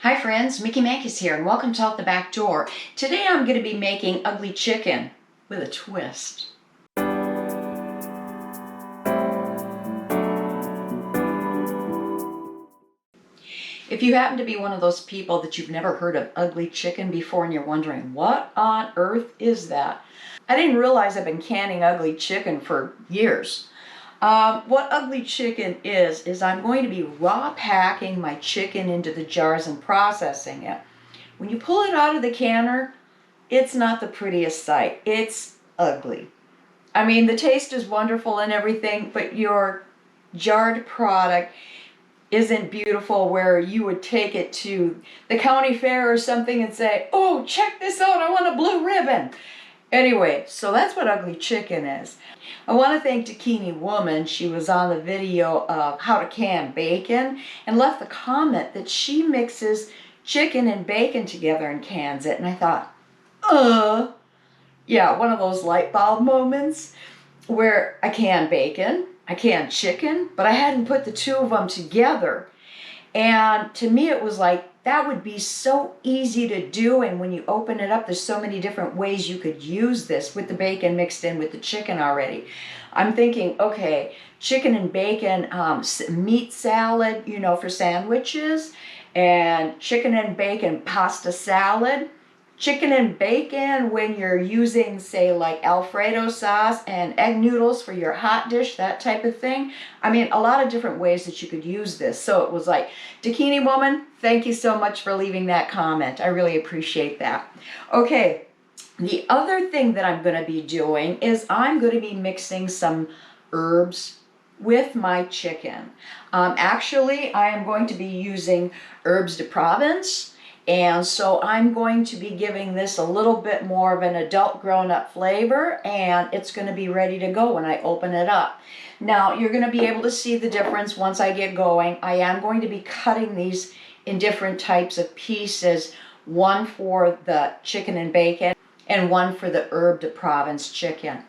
Hi friends, Mickey Mankis here and welcome to Out the Back Door. Today I'm going to be making ugly chicken with a twist. If you happen to be one of those people that you've never heard of ugly chicken before and you're wondering, what on earth is that? I didn't realize I've been canning ugly chicken for years. What ugly chicken is I'm going to be raw packing my chicken into the jars and processing it. When you pull it out of the canner, it's not the prettiest sight. It's ugly. I mean, the taste is wonderful and everything, but your jarred product isn't beautiful where you would take it to the county fair or something and say, oh, check this out, I want a blue ribbon. Anyway, so that's what ugly chicken is. I want to thank Dakini Woman. She was on the video of how to can bacon and left the comment that she mixes chicken and bacon together and cans it. And I thought, yeah, one of those light bulb moments where I can bacon, I can chicken, but I hadn't put the two of them together. And to me, it was like, that would be so easy to do. And when you open it up, there's so many different ways you could use this with the bacon mixed in with the chicken already. I'm thinking, okay, chicken and bacon, meat salad, you know, for sandwiches, and chicken and bacon pasta salad. Chicken and bacon when you're using, say, like Alfredo sauce and egg noodles for your hot dish, that type of thing. I mean, a lot of different ways that you could use this. So it was like, Dakini Woman, thank you so much for leaving that comment. I really appreciate that. Okay, the other thing that I'm going to be doing is I'm going to be mixing some herbs with my chicken. Actually, I am going to be using herbes de Provence. And so I'm going to be giving this a little bit more of an adult grown-up flavor, and it's going to be ready to go when I open it up. Now, you're going to be able to see the difference once I get going. I am going to be cutting these in different types of pieces, one for the chicken and bacon and one for the herb de Provence chicken.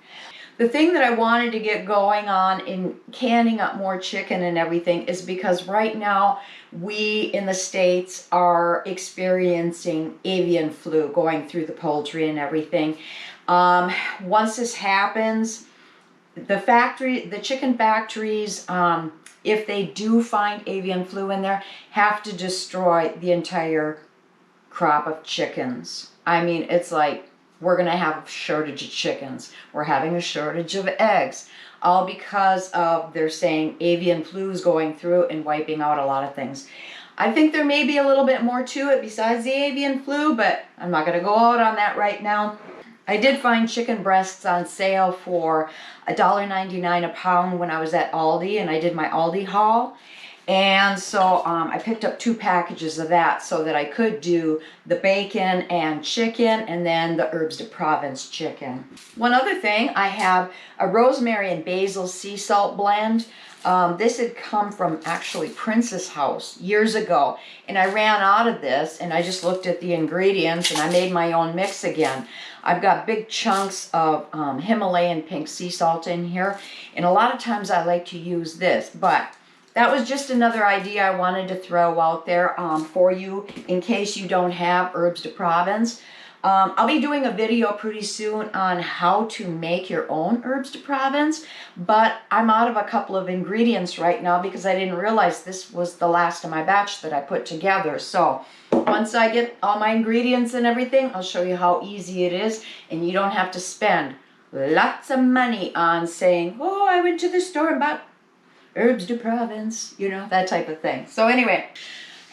The thing that I wanted to get going on in canning up more chicken and everything is because right now we in the States are experiencing avian flu going through the poultry and everything. Once this happens, the chicken factories, if they do find avian flu in there, have to destroy the entire crop of chickens. I mean, it's like, we're going to have a shortage of chickens. We're having a shortage of eggs. All because of, they're saying, avian flu is going through and wiping out a lot of things. I think there may be a little bit more to it besides the avian flu, but I'm not going to go out on that right now. I did find chicken breasts on sale for $1.99 a pound when I was at Aldi, and I did my Aldi haul. And so I picked up 2 packages of that so that I could do the bacon and chicken and then the herbes de Provence chicken. One other thing, I have a rosemary and basil sea salt blend. This had come from actually Prince's house years ago, and I ran out of this and I just looked at the ingredients and I made my own mix again. I've got big chunks of Himalayan pink sea salt in here, and a lot of times I like to use this, but that was just another idea I wanted to throw out there for you in case you don't have herbes de Provence. I'll be doing a video pretty soon on how to make your own herbes de Provence, but I'm out of a couple of ingredients right now because I didn't realize this was the last of my batch that I put together. So once I get all my ingredients and everything, I'll show you how easy it is, and you don't have to spend lots of money on saying, oh, I went to the store and bought herbes de Provence, you know, that type of thing. So anyway,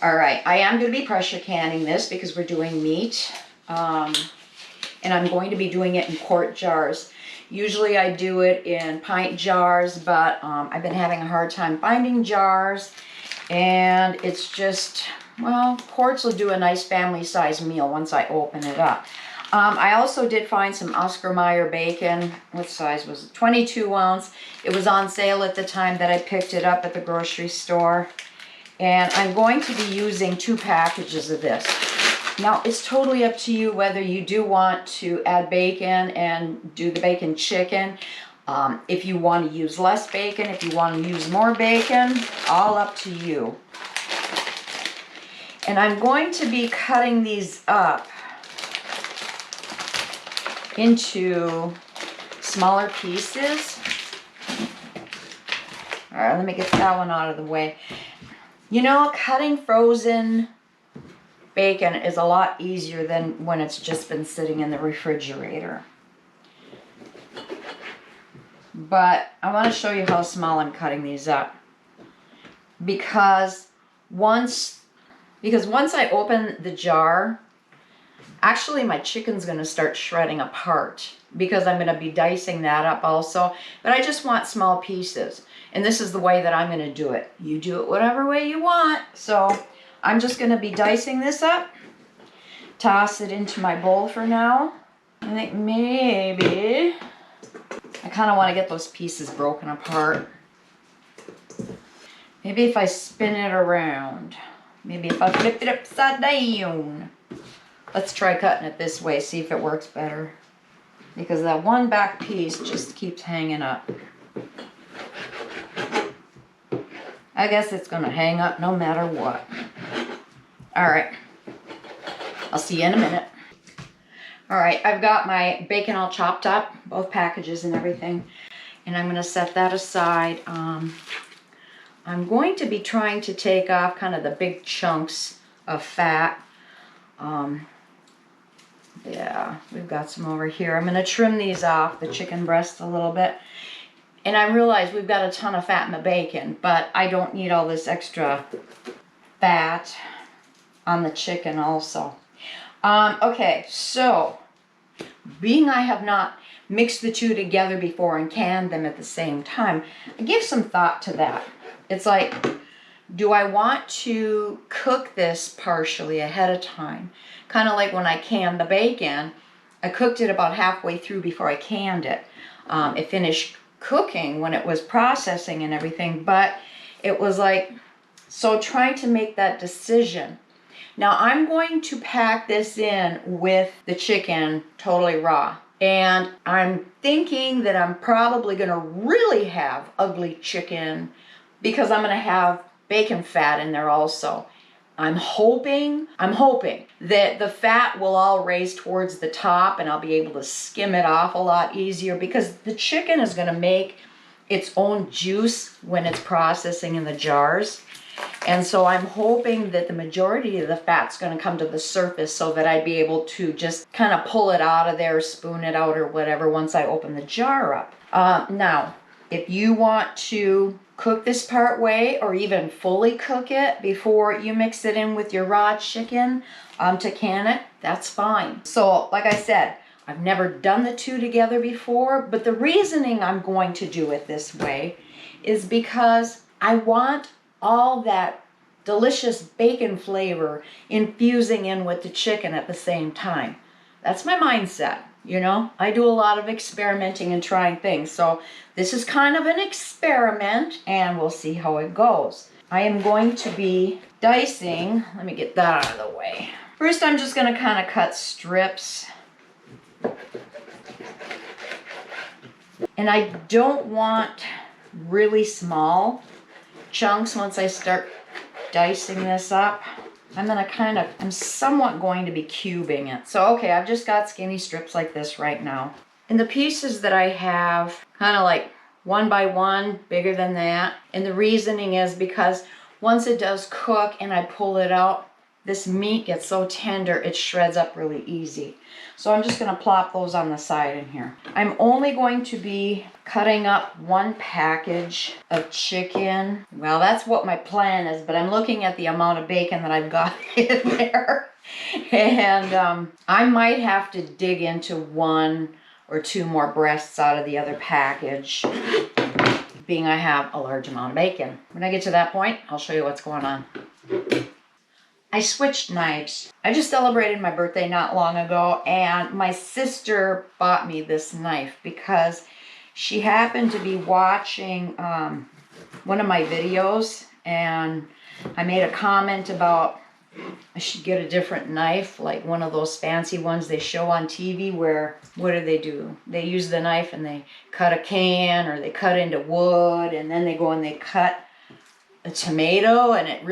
all right, I am going to be pressure canning this because we're doing meat, and I'm going to be doing it in quart jars. Usually I do it in pint jars, but I've been having a hard time finding jars, and it's just, well, quarts will do a nice family-size meal once I open it up. I also did find some Oscar Mayer bacon. What size was it? 22 ounce. It was on sale at the time that I picked it up at the grocery store. And I'm going to be using 2 packages of this. Now, it's totally up to you whether you do want to add bacon and do the bacon chicken. If you want to use less bacon, if you want to use more bacon, all up to you. And I'm going to be cutting these up into smaller pieces. All right, let me get that one out of the way. You know, cutting frozen bacon is a lot easier than when it's just been sitting in the refrigerator. But I want to show you how small I'm cutting these up. Because once I open the jar, actually my chicken's going to start shredding apart because I'm going to be dicing that up also. But I just want small pieces. And this is the way that I'm going to do it. You do it whatever way you want. So I'm just going to be dicing this up. Toss it into my bowl for now. I think maybe I kind of want to get those pieces broken apart. Maybe if I spin it around. Maybe if I flip it upside down. Let's try cutting it this way, see if it works better. Because that one back piece just keeps hanging up. I guess it's going to hang up no matter what. All right. I'll see you in a minute. All right, I've got my bacon all chopped up, both packages and everything. And I'm going to set that aside. I'm going to be trying to take off kind of the big chunks of fat. Yeah, we've got some over here. I'm going to trim these off, the chicken breast a little bit. And I realize we've got a ton of fat in the bacon, but I don't need all this extra fat on the chicken also. Okay, so being I have not mixed the two together before and canned them at the same time, I give some thought to that. It's like, do I want to cook this partially ahead of time? Kind of like when I canned the bacon, I cooked it about halfway through before I canned it. It finished cooking when it was processing and everything, but it was like, so trying to make that decision. Now I'm going to pack this in with the chicken totally raw. And I'm thinking that I'm probably going to really have ugly chicken because I'm going to have bacon fat in there also. I'm hoping that the fat will all raise towards the top and I'll be able to skim it off a lot easier because the chicken is going to make its own juice when it's processing in the jars. And so I'm hoping that the majority of the fat's going to come to the surface so that I'd be able to just kind of pull it out of there, spoon it out or whatever once I open the jar up. Now, if you want to cook this part way or even fully cook it before you mix it in with your raw chicken to can it, that's fine. So like I said, I've never done the two together before, but the reasoning I'm going to do it this way is because I want all that delicious bacon flavor infusing in with the chicken at the same time. That's my mindset, you know. I do a lot of experimenting and trying things. So this is kind of an experiment and we'll see how it goes. I am going to be dicing. Let me get that out of the way. First, I'm just going to kind of cut strips. And I don't want really small chunks once I start dicing this up. I'm somewhat going to be cubing it. So, okay, I've just got skinny strips like this right now. And the pieces that I have, kind of like 1 by 1, bigger than that. And the reasoning is because once it does cook and I pull it out, this meat gets so tender, it shreds up really easy. So I'm just going to plop those on the side in here. I'm only going to be cutting up 1 package of chicken. Well, that's what my plan is, but I'm looking at the amount of bacon that I've got in there. And I might have to dig into 1 or 2 more breasts out of the other package, being I have a large amount of bacon. When I get to that point, I'll show you what's going on. I switched knives. I just celebrated my birthday not long ago, and my sister bought me this knife because she happened to be watching one of my videos, and I made a comment about I should get a different knife, like one of those fancy ones they show on TV where, what do? They use the knife and they cut a can or they cut into wood, and then they go and they cut a tomato, and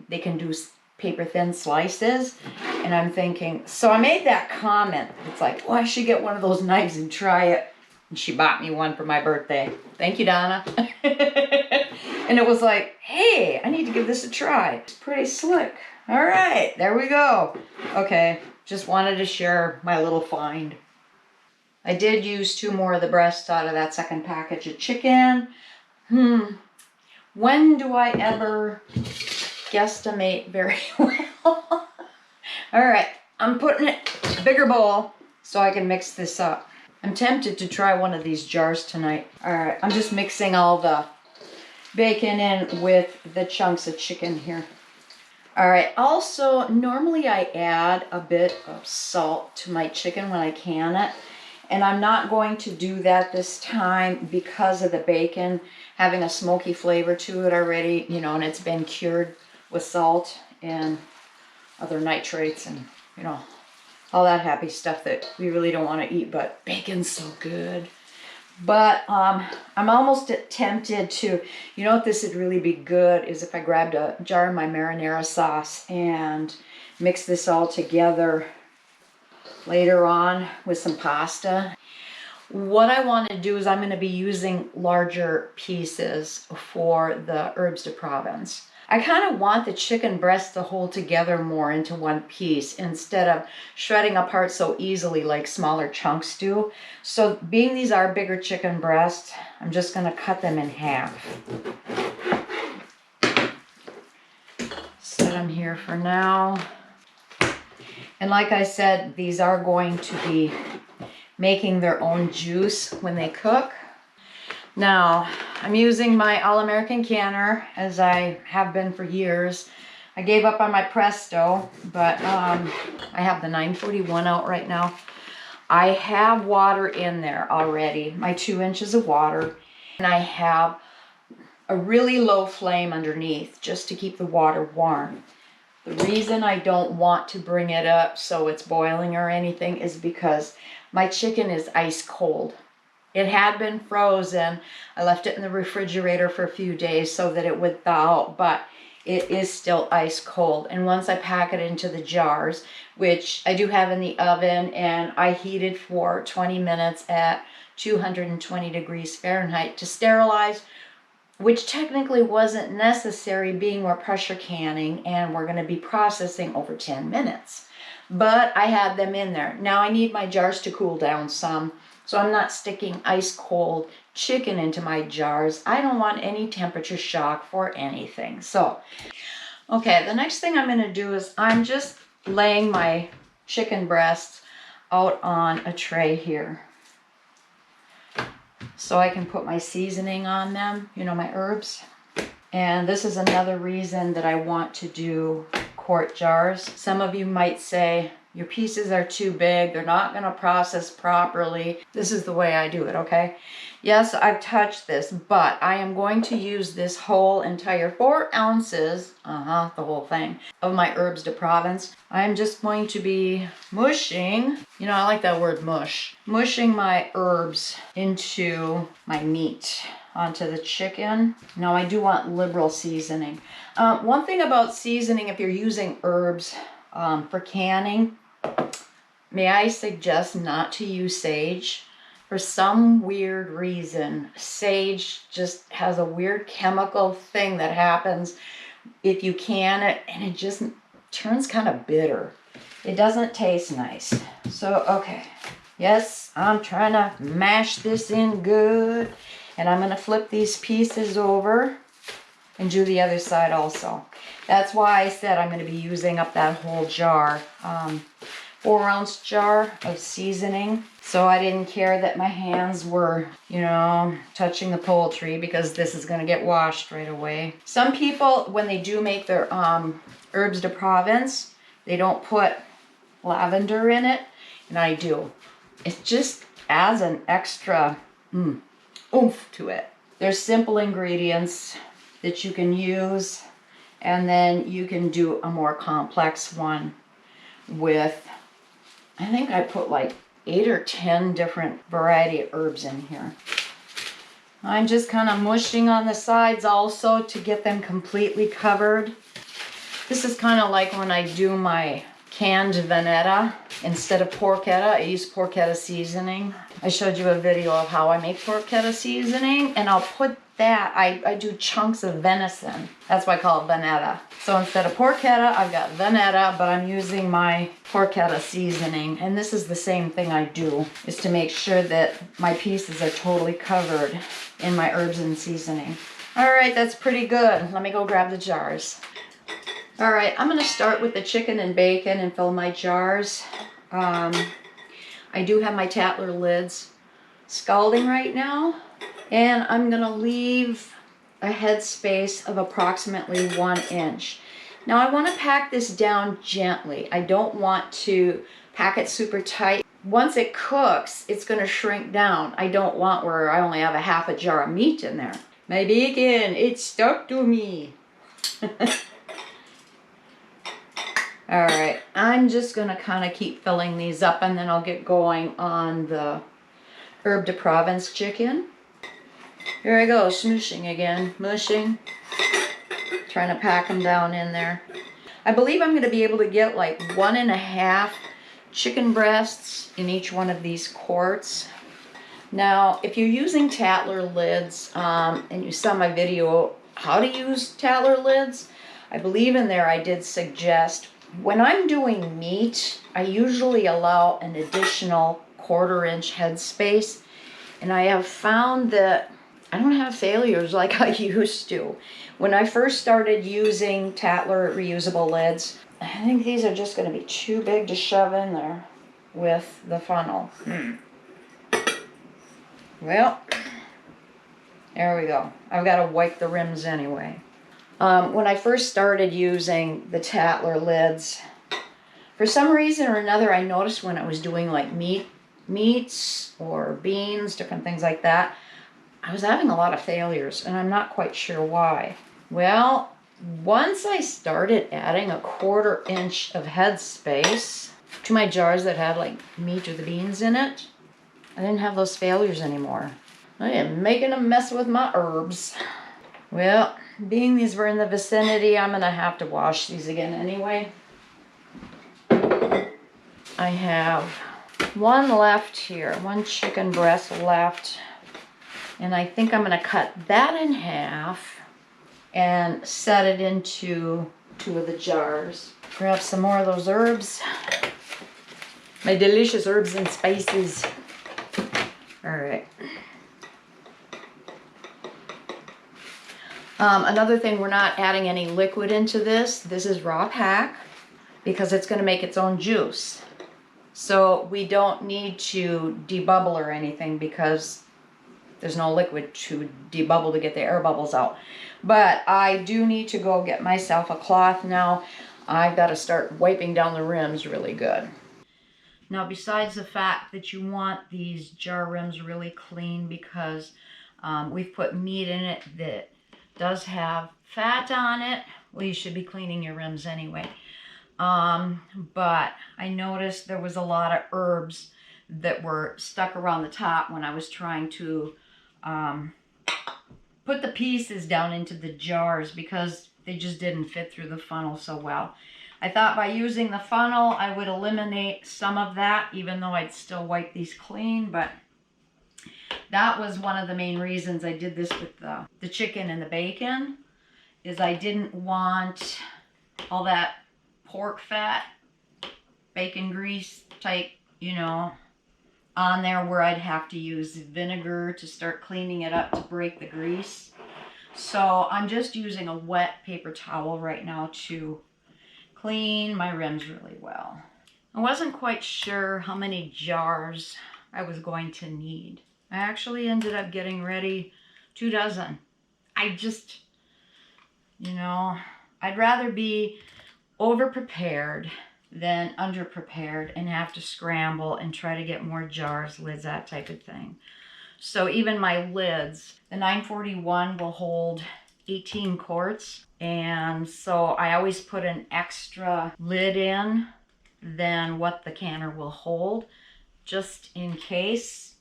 they can do paper thin slices. And I'm thinking, so I made that comment. It's like, well, I should get one of those knives and try it. And she bought me one for my birthday. Thank you, Donna. And it was like, hey, I need to give this a try. It's pretty slick. All right, there we go. Okay, just wanted to share my little find. I did use 2 more of the breasts out of that second package of chicken. When do I ever guesstimate very well? All right, I'm putting it in a bigger bowl so I can mix this up. I'm tempted to try one of these jars tonight. All right, I'm just mixing all the bacon in with the chunks of chicken here. All right, also, normally I add a bit of salt to my chicken when I can it. And I'm not going to do that this time because of the bacon having a smoky flavor to it already, you know, and it's been cured with salt and other nitrates and, you know, all that happy stuff that we really don't want to eat, but bacon's so good. But I'm almost tempted to, you know what this would really be good is if I grabbed a jar of my marinara sauce and mix this all together later on with some pasta. What I want to do is I'm going to be using larger pieces for the herbes de Provence. I kind of want the chicken breast to hold together more into one piece instead of shredding apart so easily like smaller chunks do. So being these are bigger chicken breasts, I'm just going to cut them in half. Set them here for now. And like I said, these are going to be making their own juice when they cook. Now, I'm using my All-American canner, as I have been for years. I gave up on my Presto, but I have the 941 out right now. I have water in there already, my 2 inches of water, and I have a really low flame underneath just to keep the water warm. The reason I don't want to bring it up so it's boiling or anything is because my chicken is ice cold. It had been frozen. I left it in the refrigerator for a few days so that it would thaw out, but it is still ice cold. And once I pack it into the jars, which I do have in the oven, and I heated for 20 minutes at 220 degrees Fahrenheit to sterilize, which technically wasn't necessary being we're pressure canning and we're going to be processing over 10 minutes. But I had them in there. Now I need my jars to cool down some, so I'm not sticking ice cold chicken into my jars. I don't want any temperature shock for anything. So, okay, the next thing I'm going to do is I'm just laying my chicken breasts out on a tray here, so I can put my seasoning on them, you know, my herbs. And this is another reason that I want to do quart jars. Some of you might say, your pieces are too big, they're not going to process properly. This is the way I do it, okay? Yes, I've touched this, but I am going to use this whole entire 4 ounces, the whole thing, of my herbes de Provence. I'm just going to be mushing, you know, I like that word mush, mushing my herbs into my meat, onto the chicken. Now I do want liberal seasoning. One thing about seasoning, if you're using herbs for canning, may I suggest not to use sage? For some weird reason, sage just has a weird chemical thing that happens if you can it, and it just turns kind of bitter. It doesn't taste nice. So, okay. Yes, I'm trying to mash this in good, and I'm going to flip these pieces over and do the other side also. That's why I said I'm going to be using up that whole jar. 4-ounce jar of seasoning. So I didn't care that my hands were, you know, touching the poultry because this is going to get washed right away. Some people, when they do make their herbes de Provence, they don't put lavender in it, and I do. It just adds an extra oomph to it. There's simple ingredients that you can use, and then you can do a more complex one with, I think I put like 8 or 10 different variety of herbs in here. I'm just kind of mushing on the sides also to get them completely covered. This is kind of like when I do my canned vanetta. Instead of porchetta, I use porchetta seasoning. I showed you a video of how I make porchetta seasoning, and I'll put that, I do chunks of venison. That's why I call it vanetta. So instead of porchetta, I've got vanetta, but I'm using my porchetta seasoning. And this is the same thing I do, is to make sure that my pieces are totally covered in my herbs and seasoning. All right, that's pretty good. Let me go grab the jars. All right, I'm gonna start with the chicken and bacon and fill my jars. I do have my Tatler lids scalding right now, and I'm gonna leave a head space of approximately 1 inch. Now I wanna pack this down gently. I don't want to pack it super tight. Once it cooks, it's gonna shrink down. I don't want where I only have a half a jar of meat in there. My bacon, it's stuck to me. All right, I'm just gonna kind of keep filling these up, and then I'll get going on the herb de Provence chicken. Here I go, smooshing again, mushing. Trying to pack them down in there. I believe I'm gonna be able to get like 1.5 chicken breasts in each one of these quarts. Now, if you're using Tatler lids, and you saw my video how to use Tatler lids, I believe in there I did suggest, when I'm doing meat, I usually allow an additional 1/4 inch headspace, and I have found that I don't have failures like I used to. When I first started using Tatler reusable lids, I think these are just going to be too big to shove in there with the funnel. Well, there we go. I've got to wipe the rims anyway. When I first started using the Tatler lids, for some reason or another, I noticed when I was doing like meats or beans, different things like that, I was having a lot of failures, and I'm not quite sure why. Well, once I started adding 1/4 inch of headspace to my jars that had like meat or the beans in it, I didn't have those failures anymore. I am making a mess with my herbs. Well, being these were in the vicinity, I'm gonna have to wash these again anyway. I have one left here, one chicken breast left. And I think I'm gonna cut that in half and set it into 2 of the jars. Grab some more of those herbs. My delicious herbs and spices. All right. Another thing, we're not adding any liquid into this. This is raw pack because it's gonna make its own juice. So we don't need to debubble or anything because there's no liquid to debubble to get the air bubbles out. But I do need to go get myself a cloth now. I've got to start wiping down the rims really good. Now, besides the fact that you want these jar rims really clean because we've put meat in it that does have fat on it, well, you should be cleaning your rims anyway. But I noticed there was a lot of herbs that were stuck around the top when I was trying to put the pieces down into the jars because they just didn't fit through the funnel so well. I thought by using the funnel I would eliminate some of that, even though I'd still wipe these clean, but that was one of the main reasons I did this with the chicken and the bacon, is I didn't want all that pork fat, bacon grease type, you know, on there where I'd have to use vinegar to start cleaning it up to break the grease. So I'm just using a wet paper towel right now to clean my rims really well. I wasn't quite sure how many jars I was going to need. I actually ended up getting ready 2 dozen. I just, you know, I'd rather be over-prepared than under-prepared and have to scramble and try to get more jars, lids, that type of thing. So even my lids, the 941 will hold 18 quarts. And so I always put an extra lid in than what the canner will hold, just in case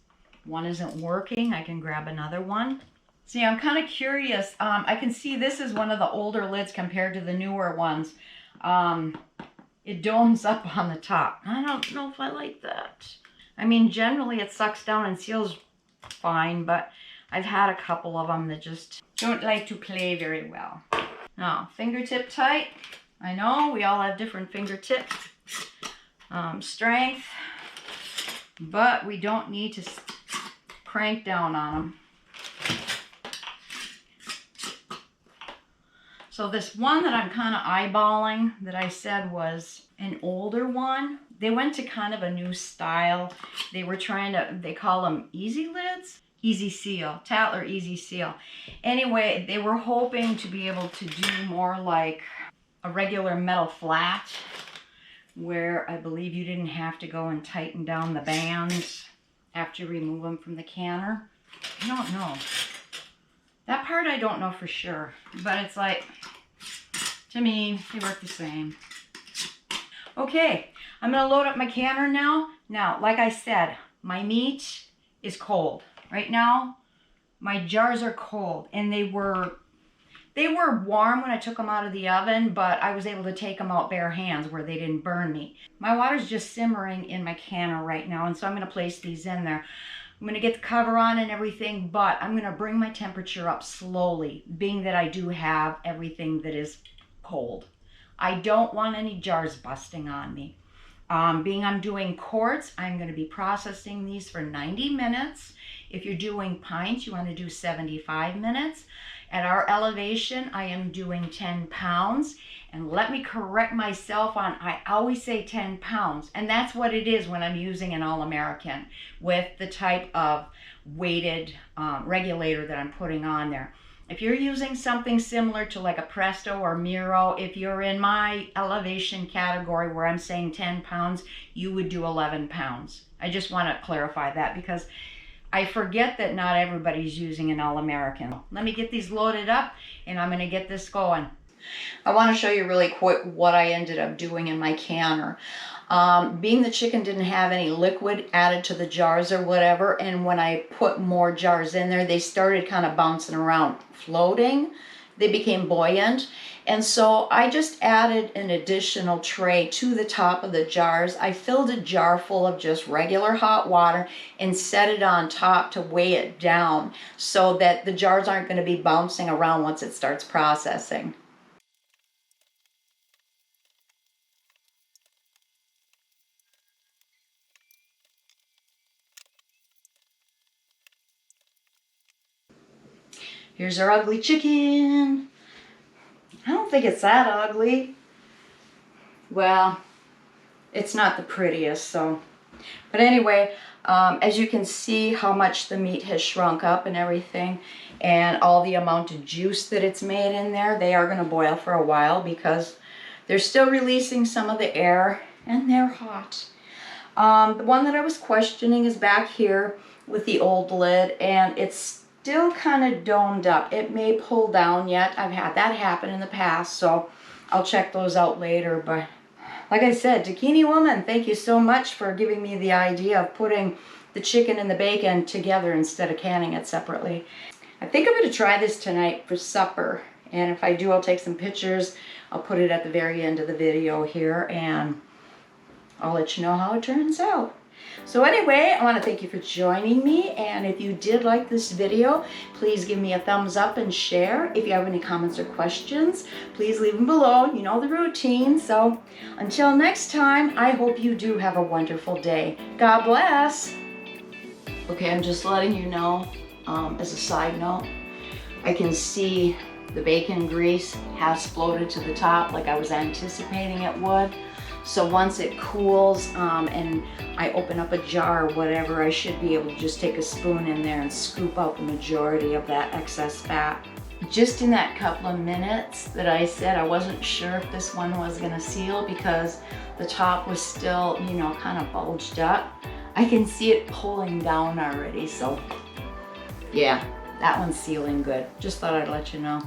one isn't working. I can grab another one. See, I'm kind of curious. I can see this is one of the older lids compared to the newer ones. it domes up on the top. I don't know if I like that. I mean, generally it sucks down and seals fine, but I've had a couple of them that just don't like to play very well. Now, fingertip tight. I know we all have different fingertip strength, but we don't need to crank down on them. So this one that I'm kind of eyeballing that I said was an older one, they went to kind of a new style. They were trying to, they call them easy lids? Easy seal, Tatler Easy Seal. Anyway, they were hoping to be able to do more like a regular metal flat, where I believe you didn't have to go and tighten down the bands after you remove them from the canner. I don't know. That part I don't know for sure, but it's like, to me, they work the same. Okay, I'm gonna load up my canner now. Now, like I said, my meat is cold. Right now, my jars are cold, and they were warm when I took them out of the oven, but I was able to take them out bare hands where they didn't burn me. My water's just simmering in my canner right now, and so I'm gonna place these in there. I'm gonna get the cover on and everything, but I'm gonna bring my temperature up slowly, being that I do have everything that is cold. I don't want any jars busting on me. Being I'm doing quarts, I'm gonna be processing these for 90 minutes. If you're doing pints, you wanna do 75 minutes. At our elevation, I am doing 10 pounds. And let me correct myself on, I always say 10 pounds. And that's what it is when I'm using an All-American with the type of weighted regulator that I'm putting on there. If you're using something similar to like a Presto or Miro, if you're in my elevation category where I'm saying 10 pounds, you would do 11 pounds. I just want to clarify that because I forget that not everybody's using an All-American. Let me get these loaded up and I'm going to get this going. I want to show you really quick what I ended up doing in my canner. Being the chicken didn't have any liquid added to the jars or whatever, and when I put more jars in there, they started kind of bouncing around, floating. They became buoyant, and so I just added an additional tray to the top of the jars. I filled a jar full of just regular hot water and set it on top to weigh it down so that the jars aren't going to be bouncing around once it starts processing. Here's our ugly chicken. I don't think it's that ugly. Well, it's not the prettiest, so. But anyway, as you can see how much the meat has shrunk up and everything, and all the amount of juice that it's made in there, they are going to boil for a while because they're still releasing some of the air, and they're hot. The one that I was questioning is back here with the old lid, and it's still kind of domed up. It may pull down yet. I've had that happen in the past, so I'll check those out later. But like I said, Zucchini Woman, thank you so much for giving me the idea of putting the chicken and the bacon together instead of canning it separately. I think I'm going to try this tonight for supper, and if I do, I'll take some pictures. I'll put it at the very end of the video here, and I'll let you know how it turns out. So anyway, I want to thank you for joining me, and if you did like this video, please give me a thumbs up and share. If you have any comments or questions, please leave them below. You know the routine. So until next time, I hope you do have a wonderful day. God bless. Okay, I'm just letting you know, as a side note, I can see the bacon grease has floated to the top like I was anticipating it would. So once it cools and I open up a jar or whatever, I should be able to just take a spoon in there and scoop out the majority of that excess fat. Just in that couple of minutes that I said I wasn't sure if this one was gonna seal because the top was still, you know, kind of bulged up, I can see it pulling down already. So yeah, that one's sealing good. Just thought I'd let you know.